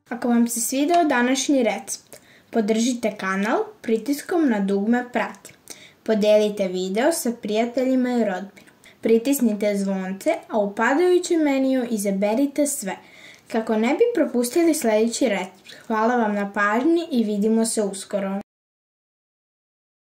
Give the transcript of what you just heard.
Ako vam se svideo današnji recept, podržite kanal pritiskom na dugme prati. Podelite video sa prijateljima i rodbinom. Pritisnite zvonce, a u padajućem meniju izaberite sve, kako ne bi propustili sljedeći recept. Hvala vam na pažnji i vidimo se uskoro.